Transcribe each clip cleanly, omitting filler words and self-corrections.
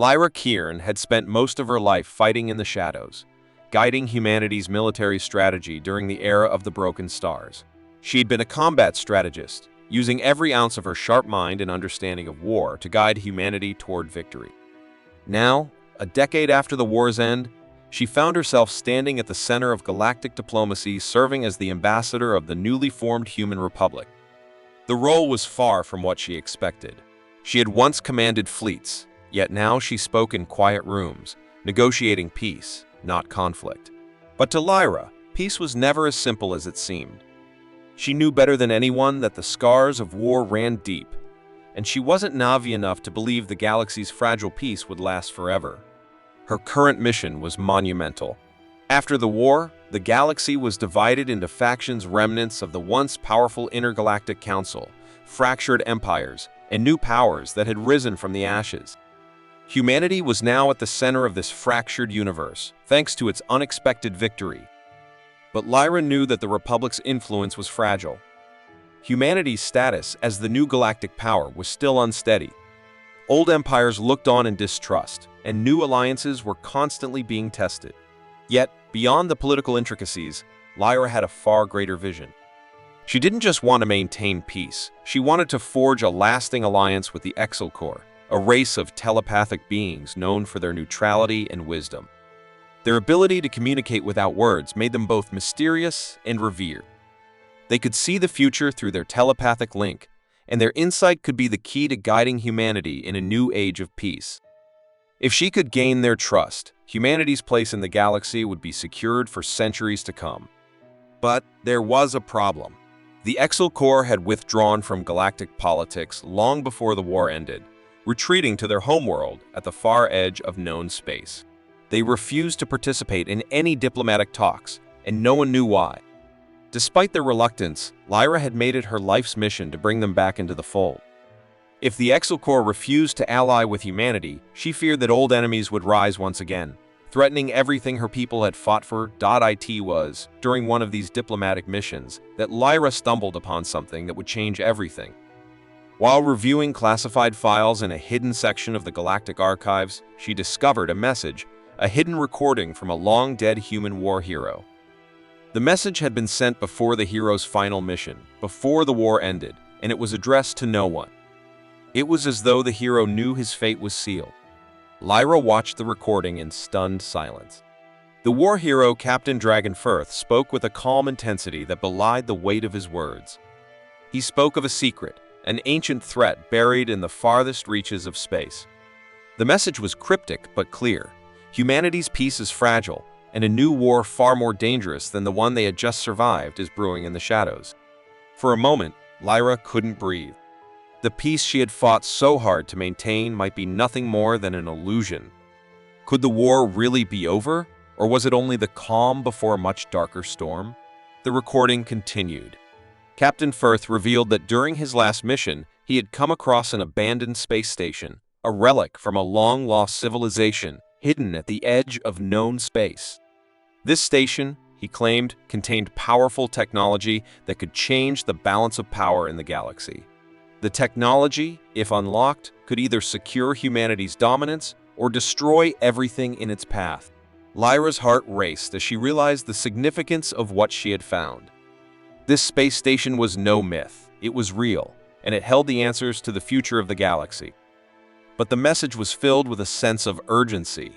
Lyra Kieran had spent most of her life fighting in the shadows, guiding humanity's military strategy during the era of the Broken Stars. She'd been a combat strategist, using every ounce of her sharp mind and understanding of war to guide humanity toward victory. Now, a decade after the war's end, she found herself standing at the center of galactic diplomacy, serving as the ambassador of the newly formed Human Republic. The role was far from what she expected. She had once commanded fleets, yet now she spoke in quiet rooms, negotiating peace, not conflict. But to Lyra, peace was never as simple as it seemed. She knew better than anyone that the scars of war ran deep, and she wasn't naive enough to believe the galaxy's fragile peace would last forever. Her current mission was monumental. After the war, the galaxy was divided into factions, remnants of the once powerful Intergalactic Council, fractured empires, and new powers that had risen from the ashes. Humanity was now at the center of this fractured universe, thanks to its unexpected victory. But Lyra knew that the Republic's influence was fragile. Humanity's status as the new galactic power was still unsteady. Old empires looked on in distrust, and new alliances were constantly being tested. Yet, beyond the political intricacies, Lyra had a far greater vision. She didn't just want to maintain peace, she wanted to forge a lasting alliance with the Exilcore, a race of telepathic beings known for their neutrality and wisdom. Their ability to communicate without words made them both mysterious and revered. They could see the future through their telepathic link, and their insight could be the key to guiding humanity in a new age of peace. If she could gain their trust, humanity's place in the galaxy would be secured for centuries to come. But there was a problem. The Exilcore had withdrawn from galactic politics long before the war ended, retreating to their homeworld at the far edge of known space. They refused to participate in any diplomatic talks, and no one knew why. Despite their reluctance, Lyra had made it her life's mission to bring them back into the fold. If the Exilcore refused to ally with humanity, she feared that old enemies would rise once again, threatening everything her people had fought for. It was during one of these diplomatic missions that Lyra stumbled upon something that would change everything. While reviewing classified files in a hidden section of the Galactic Archives, she discovered a message, a hidden recording from a long-dead human war hero. The message had been sent before the hero's final mission, before the war ended, and it was addressed to no one. It was as though the hero knew his fate was sealed. Lyra watched the recording in stunned silence. The war hero, Captain Dragonfirth, spoke with a calm intensity that belied the weight of his words. He spoke of a secret, an ancient threat buried in the farthest reaches of space. The message was cryptic but clear. Humanity's peace is fragile, and a new war far more dangerous than the one they had just survived is brewing in the shadows. For a moment, Lyra couldn't breathe. The peace she had fought so hard to maintain might be nothing more than an illusion. Could the war really be over, or was it only the calm before a much darker storm? The recording continued. Captain Firth revealed that during his last mission, he had come across an abandoned space station, a relic from a long-lost civilization hidden at the edge of known space. This station, he claimed, contained powerful technology that could change the balance of power in the galaxy. The technology, if unlocked, could either secure humanity's dominance or destroy everything in its path. Lyra's heart raced as she realized the significance of what she had found. This space station was no myth, it was real, and it held the answers to the future of the galaxy. But the message was filled with a sense of urgency.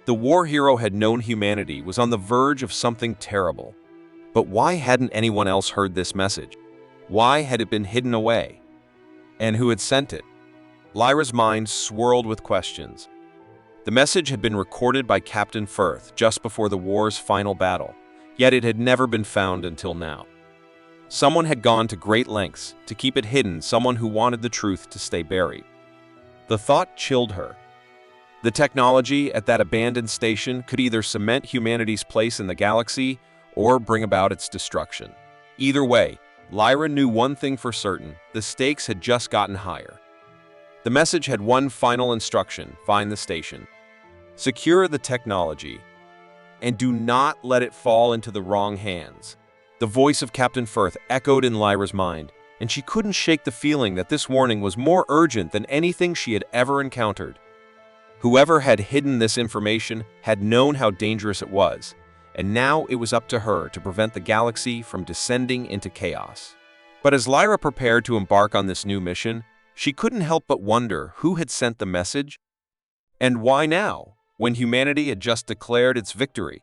The war hero had known humanity was on the verge of something terrible. But why hadn't anyone else heard this message? Why had it been hidden away? And who had sent it? Lyra's mind swirled with questions. The message had been recorded by Captain Firth just before the war's final battle, yet it had never been found until now. Someone had gone to great lengths to keep it hidden, someone who wanted the truth to stay buried. The thought chilled her. The technology at that abandoned station could either cement humanity's place in the galaxy or bring about its destruction. Either way, Lyra knew one thing for certain: the stakes had just gotten higher. The message had one final instruction: find the station, secure the technology, and do not let it fall into the wrong hands. The voice of Captain Firth echoed in Lyra's mind, and she couldn't shake the feeling that this warning was more urgent than anything she had ever encountered. Whoever had hidden this information had known how dangerous it was, and now it was up to her to prevent the galaxy from descending into chaos. But as Lyra prepared to embark on this new mission, she couldn't help but wonder who had sent the message, and why now, when humanity had just declared its victory.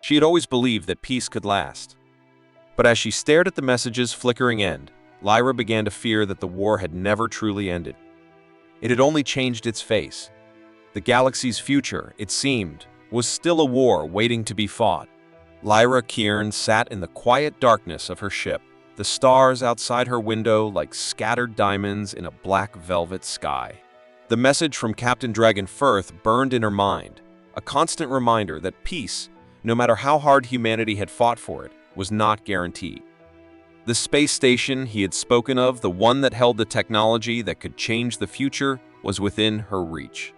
She had always believed that peace could last. But as she stared at the message's flickering end, Lyra began to fear that the war had never truly ended. It had only changed its face. The galaxy's future, it seemed, was still a war waiting to be fought. Lyra Kieran sat in the quiet darkness of her ship, the stars outside her window like scattered diamonds in a black velvet sky. The message from Captain Dragon Firth burned in her mind, a constant reminder that peace, no matter how hard humanity had fought for it, was not guaranteed. The space station he had spoken of, the one that held the technology that could change the future, was within her reach.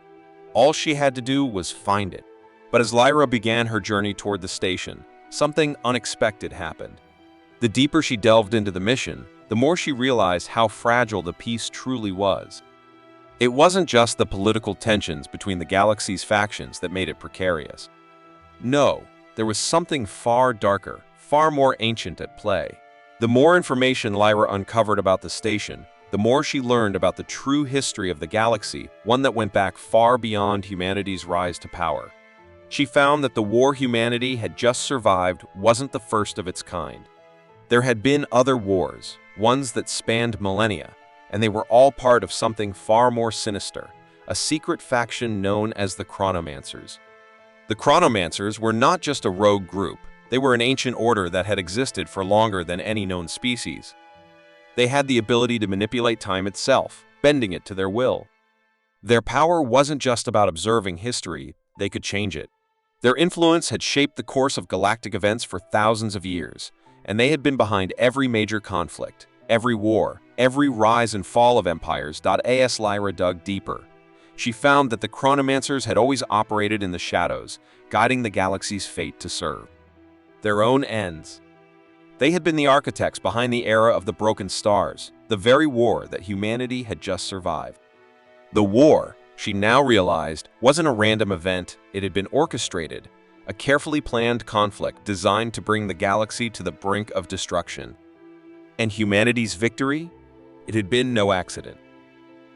All she had to do was find it. But as Lyra began her journey toward the station, something unexpected happened. The deeper she delved into the mission, the more she realized how fragile the peace truly was. It wasn't just the political tensions between the galaxy's factions that made it precarious. No, there was something far darker, far more ancient at play. The more information Lyra uncovered about the station, the more she learned about the true history of the galaxy, one that went back far beyond humanity's rise to power. She found that the war humanity had just survived wasn't the first of its kind. There had been other wars, ones that spanned millennia, and they were all part of something far more sinister, a secret faction known as the Chronomancers. The Chronomancers were not just a rogue group, they were an ancient order that had existed for longer than any known species. They had the ability to manipulate time itself, bending it to their will. Their power wasn't just about observing history, they could change it. Their influence had shaped the course of galactic events for thousands of years, and they had been behind every major conflict, every war, every rise and fall of empires. As Lyra dug deeper, she found that the Chronomancers had always operated in the shadows, guiding the galaxy's fate to serve their own ends. They had been the architects behind the era of the broken stars, the very war that humanity had just survived. The war, she now realized, wasn't a random event, it had been orchestrated, a carefully planned conflict designed to bring the galaxy to the brink of destruction. And humanity's victory? It had been no accident.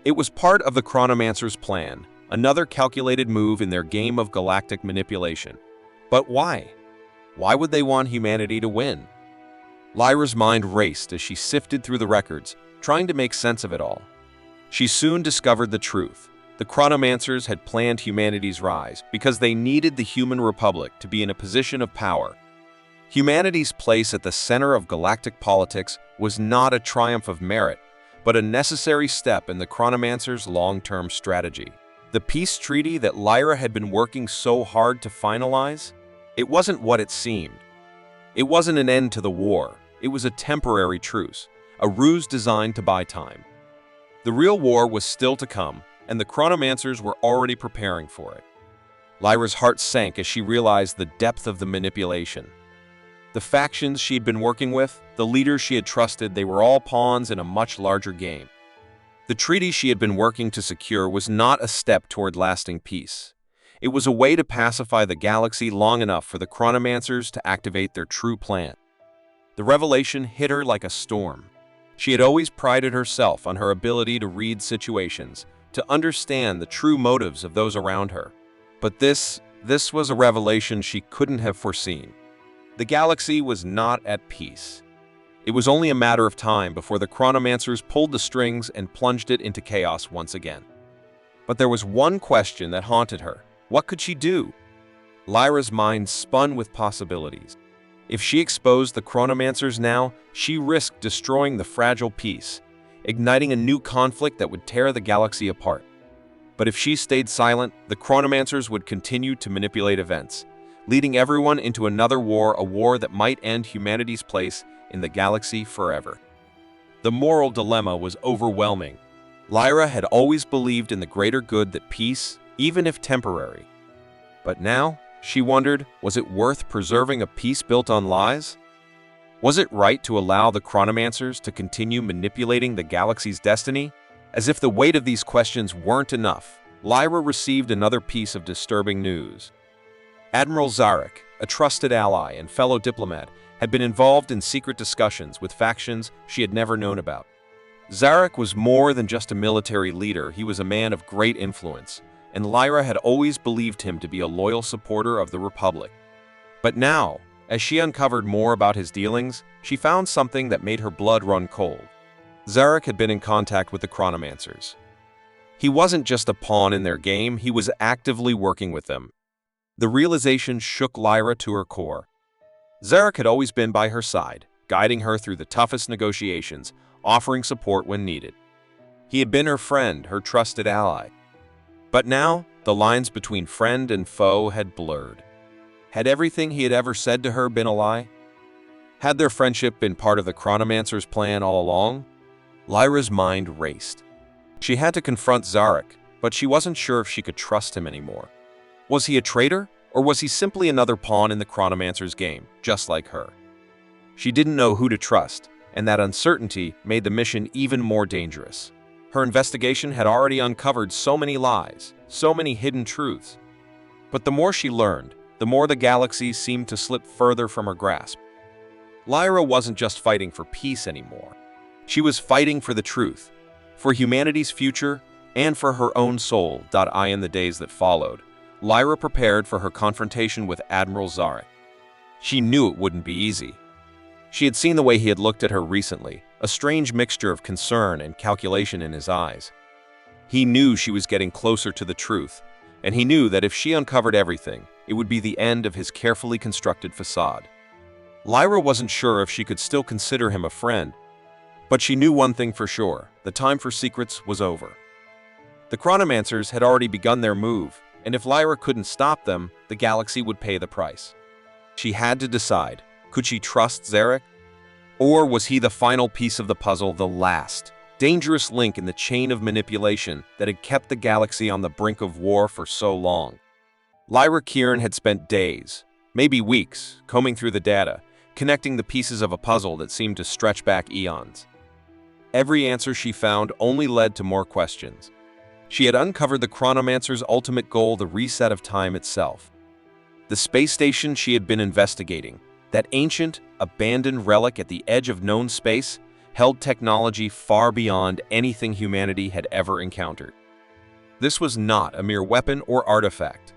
It was part of the Chronomancers' plan, another calculated move in their game of galactic manipulation. But why? Why would they want humanity to win? Lyra's mind raced as she sifted through the records, trying to make sense of it all. She soon discovered the truth. The Chronomancers had planned humanity's rise because they needed the human republic to be in a position of power. Humanity's place at the center of galactic politics was not a triumph of merit, but a necessary step in the Chronomancers' long-term strategy. The peace treaty that Lyra had been working so hard to finalize, it wasn't what it seemed. It wasn't an end to the war, it was a temporary truce, a ruse designed to buy time. The real war was still to come, and the Chronomancers were already preparing for it. Lyra's heart sank as she realized the depth of the manipulation. The factions she'd been working with, the leaders she had trusted, they were all pawns in a much larger game. The treaty she had been working to secure was not a step toward lasting peace. It was a way to pacify the galaxy long enough for the Chronomancers to activate their true plan. The revelation hit her like a storm. She had always prided herself on her ability to read situations, to understand the true motives of those around her. But this was a revelation she couldn't have foreseen. The galaxy was not at peace. It was only a matter of time before the Chronomancers pulled the strings and plunged it into chaos once again. But there was one question that haunted her. What could she do? Lyra's mind spun with possibilities. If she exposed the Chronomancers now, she risked destroying the fragile peace, igniting a new conflict that would tear the galaxy apart. But if she stayed silent, the Chronomancers would continue to manipulate events, leading everyone into another war, a war that might end humanity's place in the galaxy forever. The moral dilemma was overwhelming. Lyra had always believed in the greater good that peace, even if temporary. But now, she wondered, was it worth preserving a peace built on lies? Was it right to allow the Chronomancers to continue manipulating the galaxy's destiny? As if the weight of these questions weren't enough, Lyra received another piece of disturbing news. Admiral Zarek, a trusted ally and fellow diplomat, had been involved in secret discussions with factions she had never known about. Zarek was more than just a military leader, he was a man of great influence, and Lyra had always believed him to be a loyal supporter of the Republic. But now, as she uncovered more about his dealings, she found something that made her blood run cold. Zarek had been in contact with the Chronomancers. He wasn't just a pawn in their game, he was actively working with them. The realization shook Lyra to her core. Zarek had always been by her side, guiding her through the toughest negotiations, offering support when needed. He had been her friend, her trusted ally. But now, the lines between friend and foe had blurred. Had everything he had ever said to her been a lie? Had their friendship been part of the Chronomancer's plan all along? Lyra's mind raced. She had to confront Zarek, but she wasn't sure if she could trust him anymore. Was he a traitor, or was he simply another pawn in the Chronomancer's game, just like her? She didn't know who to trust, and that uncertainty made the mission even more dangerous. Her investigation had already uncovered so many lies, so many hidden truths. But the more she learned, the more the galaxy seemed to slip further from her grasp. Lyra wasn't just fighting for peace anymore. She was fighting for the truth, for humanity's future, and for her own soul. In the days that followed, Lyra prepared for her confrontation with Admiral Zarek. She knew it wouldn't be easy. She had seen the way he had looked at her recently, a strange mixture of concern and calculation in his eyes. He knew she was getting closer to the truth, and he knew that if she uncovered everything, it would be the end of his carefully constructed facade. Lyra wasn't sure if she could still consider him a friend, but she knew one thing for sure: the time for secrets was over. The Chronomancers had already begun their move, and if Lyra couldn't stop them, the galaxy would pay the price. She had to decide, could she trust Zarek? Or was he the final piece of the puzzle, the last, dangerous link in the chain of manipulation that had kept the galaxy on the brink of war for so long? Lyra Kieran had spent days, maybe weeks, combing through the data, connecting the pieces of a puzzle that seemed to stretch back eons. Every answer she found only led to more questions. She had uncovered the Chronomancer's ultimate goal, the reset of time itself. The space station she had been investigating, that ancient, abandoned relic at the edge of known space, held technology far beyond anything humanity had ever encountered. This was not a mere weapon or artifact.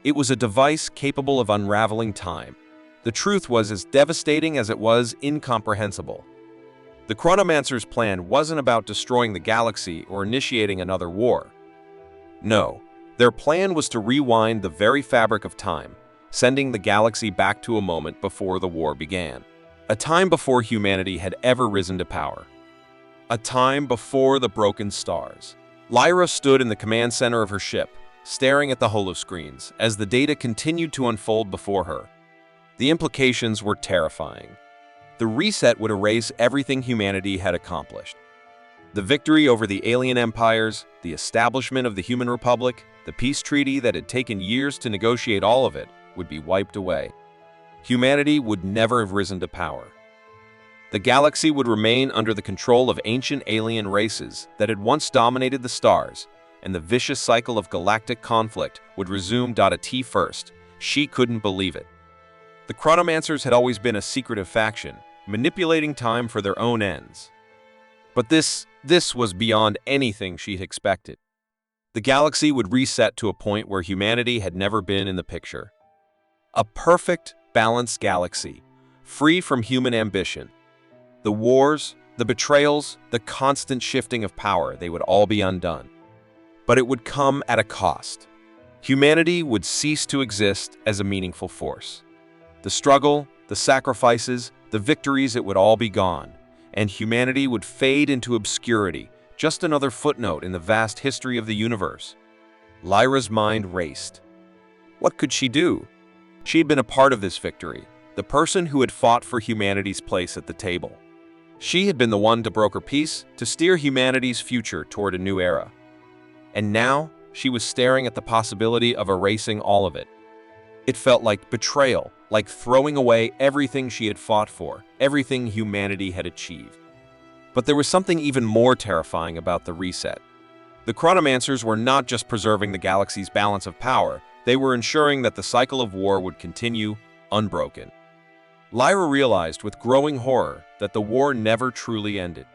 It was a device capable of unraveling time. The truth was as devastating as it was incomprehensible. The Chronomancer's plan wasn't about destroying the galaxy or initiating another war. No, their plan was to rewind the very fabric of time, sending the galaxy back to a moment before the war began. A time before humanity had ever risen to power. A time before the broken stars. Lyra stood in the command center of her ship, staring at the holoscreens as the data continued to unfold before her. The implications were terrifying. The reset would erase everything humanity had accomplished. The victory over the alien empires, the establishment of the Human Republic, the peace treaty that had taken years to negotiate, all of it would be wiped away. Humanity would never have risen to power. The galaxy would remain under the control of ancient alien races that had once dominated the stars, and the vicious cycle of galactic conflict would resume. At first, she couldn't believe it. The Chronomancers had always been a secretive faction, manipulating time for their own ends. But this was beyond anything she'd expected. The galaxy would reset to a point where humanity had never been in the picture. A perfect, balanced galaxy, free from human ambition. The wars, the betrayals, the constant shifting of power, they would all be undone. But it would come at a cost. Humanity would cease to exist as a meaningful force. The struggle, the sacrifices, the victories, it would all be gone, and humanity would fade into obscurity, just another footnote in the vast history of the universe. Lyra's mind raced. What could she do? She had been a part of this victory, the person who had fought for humanity's place at the table. She had been the one to broker peace, to steer humanity's future toward a new era. And now, she was staring at the possibility of erasing all of it. It felt like betrayal, like throwing away everything she had fought for, everything humanity had achieved. But there was something even more terrifying about the reset. The Chronomancers were not just preserving the galaxy's balance of power, they were ensuring that the cycle of war would continue unbroken. Lyra realized with growing horror that the war never truly ended.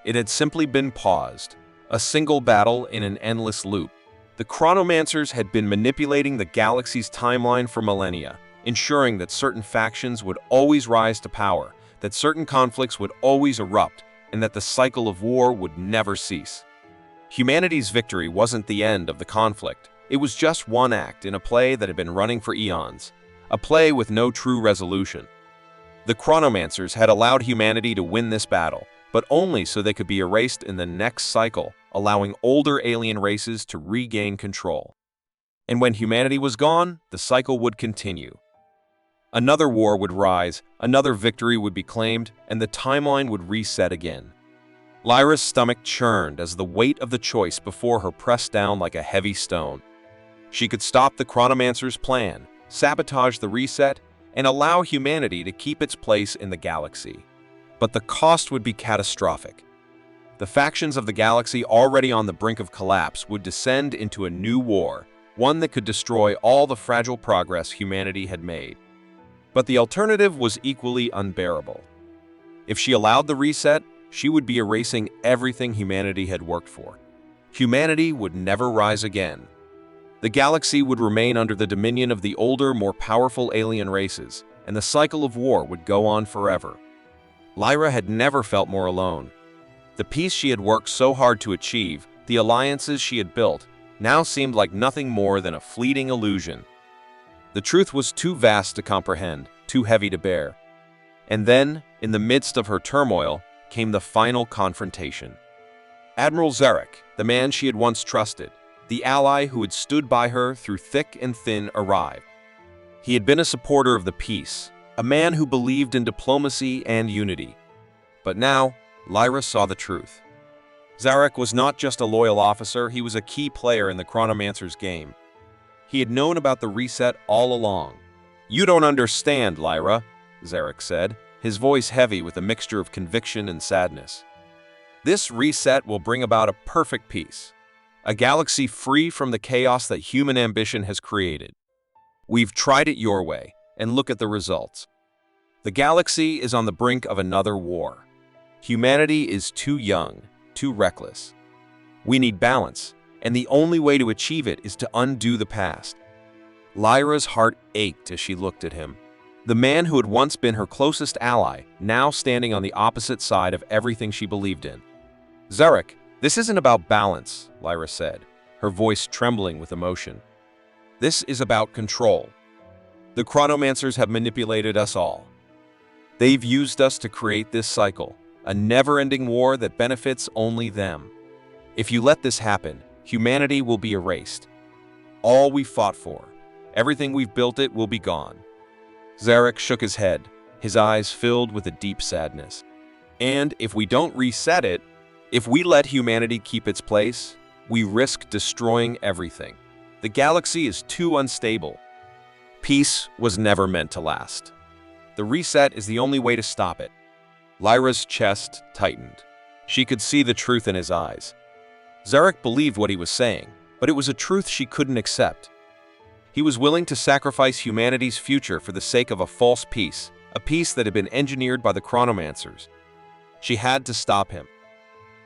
It had simply been paused, a single battle in an endless loop. The Chronomancers had been manipulating the galaxy's timeline for millennia, ensuring that certain factions would always rise to power, that certain conflicts would always erupt, and that the cycle of war would never cease. Humanity's victory wasn't the end of the conflict. It was just one act in a play that had been running for eons, a play with no true resolution. The Chronomancers had allowed humanity to win this battle, but only so they could be erased in the next cycle, allowing older alien races to regain control. And when humanity was gone, the cycle would continue. Another war would rise, another victory would be claimed, and the timeline would reset again. Lyra's stomach churned as the weight of the choice before her pressed down like a heavy stone. She could stop the Chronomancers' plan, sabotage the reset, and allow humanity to keep its place in the galaxy. But the cost would be catastrophic. The factions of the galaxy already on the brink of collapse would descend into a new war, one that could destroy all the fragile progress humanity had made. But the alternative was equally unbearable. If she allowed the reset, she would be erasing everything humanity had worked for. Humanity would never rise again. The galaxy would remain under the dominion of the older, more powerful alien races, and the cycle of war would go on forever. Lyra had never felt more alone. The peace she had worked so hard to achieve, the alliances she had built, now seemed like nothing more than a fleeting illusion. The truth was too vast to comprehend, too heavy to bear. And then, in the midst of her turmoil, came the final confrontation. Admiral Zarek, the man she had once trusted, the ally who had stood by her through thick and thin, arrived. He had been a supporter of the peace, a man who believed in diplomacy and unity. But now, Lyra saw the truth. Zarek was not just a loyal officer, he was a key player in the Chronomancers' game. He had known about the reset all along. "You don't understand, Lyra," Zarek said, his voice heavy with a mixture of conviction and sadness. "This reset will bring about a perfect peace, a galaxy free from the chaos that human ambition has created. We've tried it your way, and look at the results. The galaxy is on the brink of another war. Humanity is too young, too reckless. We need balance, and the only way to achieve it is to undo the past." Lyra's heart ached as she looked at him. The man who had once been her closest ally, now standing on the opposite side of everything she believed in. "Zarek, this isn't about balance," Lyra said, her voice trembling with emotion. "This is about control. The Chronomancers have manipulated us all. They've used us to create this cycle, a never-ending war that benefits only them. If you let this happen, humanity will be erased. All we fought for, everything we've built, it will be gone." Zarek shook his head, his eyes filled with a deep sadness. "And if we don't reset it, if we let humanity keep its place, we risk destroying everything. The galaxy is too unstable. Peace was never meant to last. The reset is the only way to stop it." Lyra's chest tightened. She could see the truth in his eyes. Zarek believed what he was saying, but it was a truth she couldn't accept. He was willing to sacrifice humanity's future for the sake of a false peace, a peace that had been engineered by the Chronomancers. She had to stop him.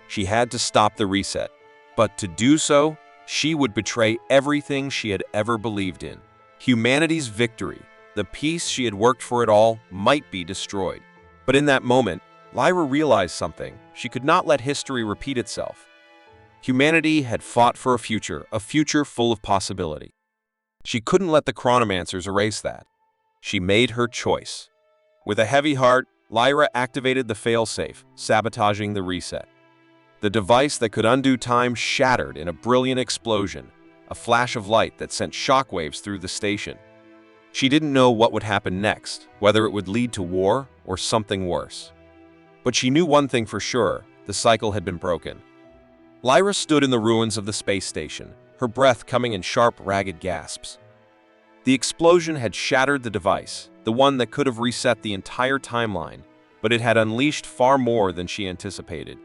She had to stop the reset. But to do so, she would betray everything she had ever believed in. Humanity's victory, the peace she had worked for it all, might be destroyed. But in that moment, Lyra realized something. She could not let history repeat itself. Humanity had fought for a future full of possibility. She couldn't let the Chronomancers erase that. She made her choice. With a heavy heart, Lyra activated the failsafe, sabotaging the reset. The device that could undo time shattered in a brilliant explosion, a flash of light that sent shockwaves through the station. She didn't know what would happen next, whether it would lead to war or something worse. But she knew one thing for sure: the cycle had been broken. Lyra stood in the ruins of the space station, her breath coming in sharp, ragged gasps. The explosion had shattered the device, the one that could have reset the entire timeline, but it had unleashed far more than she anticipated.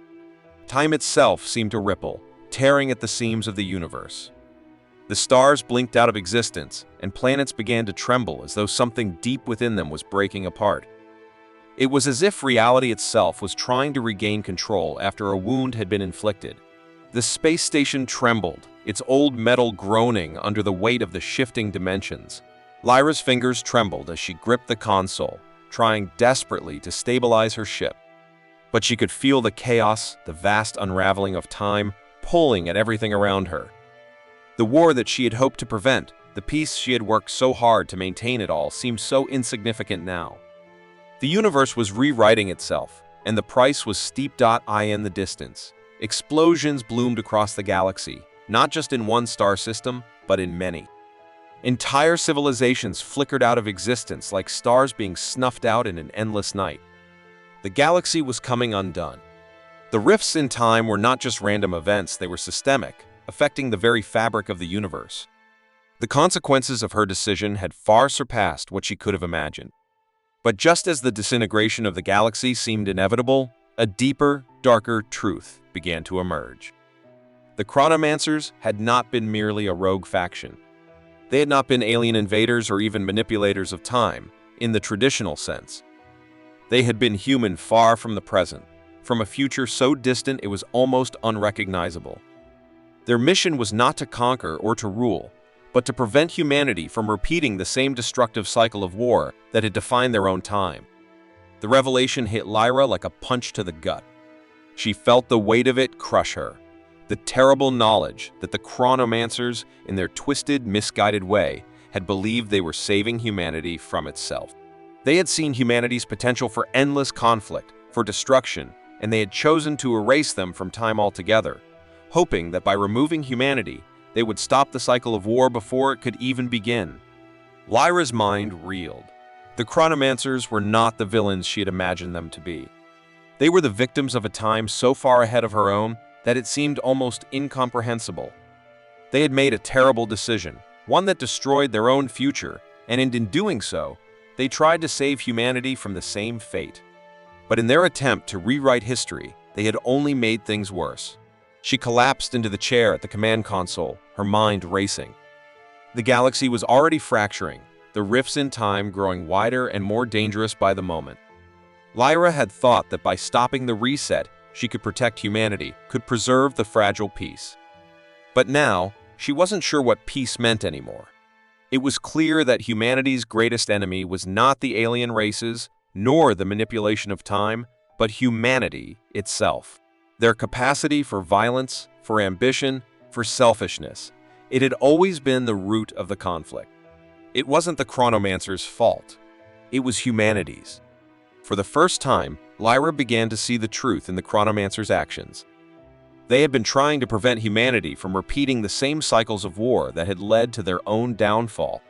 Time itself seemed to ripple, tearing at the seams of the universe. The stars blinked out of existence, and planets began to tremble as though something deep within them was breaking apart. It was as if reality itself was trying to regain control after a wound had been inflicted. The space station trembled, its old metal groaning under the weight of the shifting dimensions. Lyra's fingers trembled as she gripped the console, trying desperately to stabilize her ship. But she could feel the chaos, the vast unraveling of time, pulling at everything around her. The war that she had hoped to prevent, the peace she had worked so hard to maintain it all, seemed so insignificant now. The universe was rewriting itself, and the price was steep. In the distance. Explosions bloomed across the galaxy, not just in one star system, but in many. Entire civilizations flickered out of existence like stars being snuffed out in an endless night. The galaxy was coming undone. The rifts in time were not just random events, they were systemic, affecting the very fabric of the universe. The consequences of her decision had far surpassed what she could have imagined. But just as the disintegration of the galaxy seemed inevitable, a deeper, darker truth began to emerge. The Chronomancers had not been merely a rogue faction. They had not been alien invaders or even manipulators of time, in the traditional sense. They had been human far from the present, from a future so distant it was almost unrecognizable. Their mission was not to conquer or to rule, but to prevent humanity from repeating the same destructive cycle of war that had defined their own time. The revelation hit Lyra like a punch to the gut. She felt the weight of it crush her. The terrible knowledge that the Chronomancers, in their twisted, misguided way, had believed they were saving humanity from itself. They had seen humanity's potential for endless conflict, for destruction, and they had chosen to erase them from time altogether, hoping that by removing humanity, they would stop the cycle of war before it could even begin. Lyra's mind reeled. The Chronomancers were not the villains she had imagined them to be. They were the victims of a time so far ahead of her own that it seemed almost incomprehensible. They had made a terrible decision, one that destroyed their own future, and in doing so, they tried to save humanity from the same fate. But in their attempt to rewrite history, they had only made things worse. She collapsed into the chair at the command console, her mind racing. The galaxy was already fracturing, the rifts in time growing wider and more dangerous by the moment. Lyra had thought that by stopping the reset, she could protect humanity, could preserve the fragile peace. But now, she wasn't sure what peace meant anymore. It was clear that humanity's greatest enemy was not the alien races, nor the manipulation of time, but humanity itself. Their capacity for violence, for ambition, for selfishness. It had always been the root of the conflict. It wasn't the Chronomancers' fault. It was humanity's. For the first time, Lyra began to see the truth in the Chronomancers' actions. They had been trying to prevent humanity from repeating the same cycles of war that had led to their own downfall.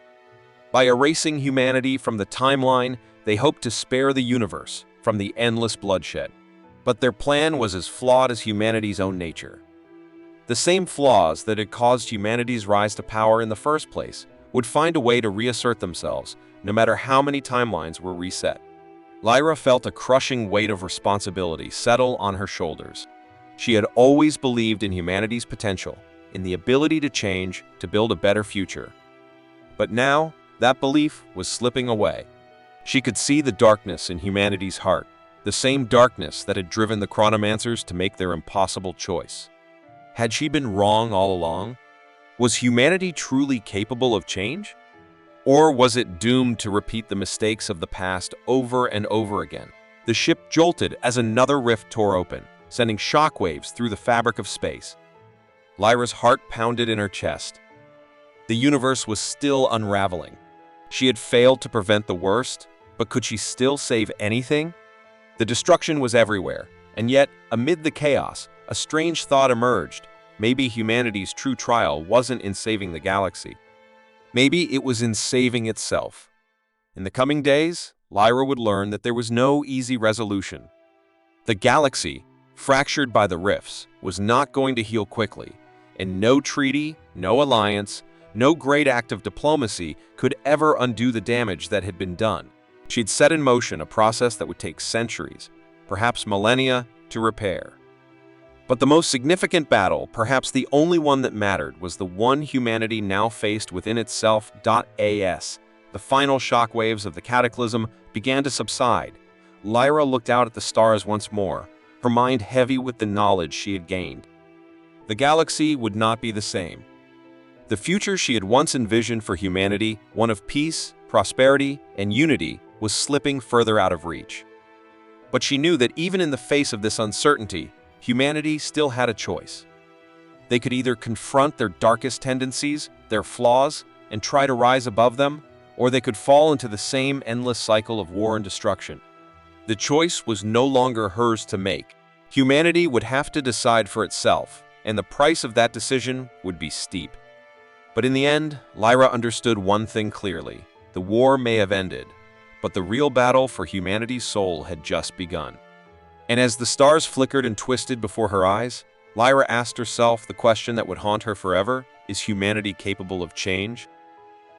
By erasing humanity from the timeline, they hoped to spare the universe from the endless bloodshed. But their plan was as flawed as humanity's own nature. The same flaws that had caused humanity's rise to power in the first place would find a way to reassert themselves, no matter how many timelines were reset. Lyra felt a crushing weight of responsibility settle on her shoulders. She had always believed in humanity's potential, in the ability to change, to build a better future. But now, that belief was slipping away. She could see the darkness in humanity's heart, the same darkness that had driven the Chronomancers to make their impossible choice. Had she been wrong all along? Was humanity truly capable of change? Or was it doomed to repeat the mistakes of the past over and over again? The ship jolted as another rift tore open, sending shockwaves through the fabric of space. Lyra's heart pounded in her chest. The universe was still unraveling. She had failed to prevent the worst, but could she still save anything? The destruction was everywhere, and yet, amid the chaos, a strange thought emerged. Maybe humanity's true trial wasn't in saving the galaxy. Maybe it was in saving itself. In the coming days, Lyra would learn that there was no easy resolution. The galaxy, fractured by the rifts, was not going to heal quickly, and no treaty, no alliance, no great act of diplomacy could ever undo the damage that had been done. She'd set in motion a process that would take centuries, perhaps millennia, to repair. But the most significant battle, perhaps the only one that mattered, was the one humanity now faced within itself. As the final shockwaves of the cataclysm began to subside, Lyra looked out at the stars once more, her mind heavy with the knowledge she had gained. The galaxy would not be the same. The future she had once envisioned for humanity, one of peace, prosperity, and unity, was slipping further out of reach. But she knew that even in the face of this uncertainty, humanity still had a choice. They could either confront their darkest tendencies, their flaws, and try to rise above them, or they could fall into the same endless cycle of war and destruction. The choice was no longer hers to make. Humanity would have to decide for itself, and the price of that decision would be steep. But in the end, Lyra understood one thing clearly. The war may have ended, but the real battle for humanity's soul had just begun. And as the stars flickered and twisted before her eyes, Lyra asked herself the question that would haunt her forever: is humanity capable of change?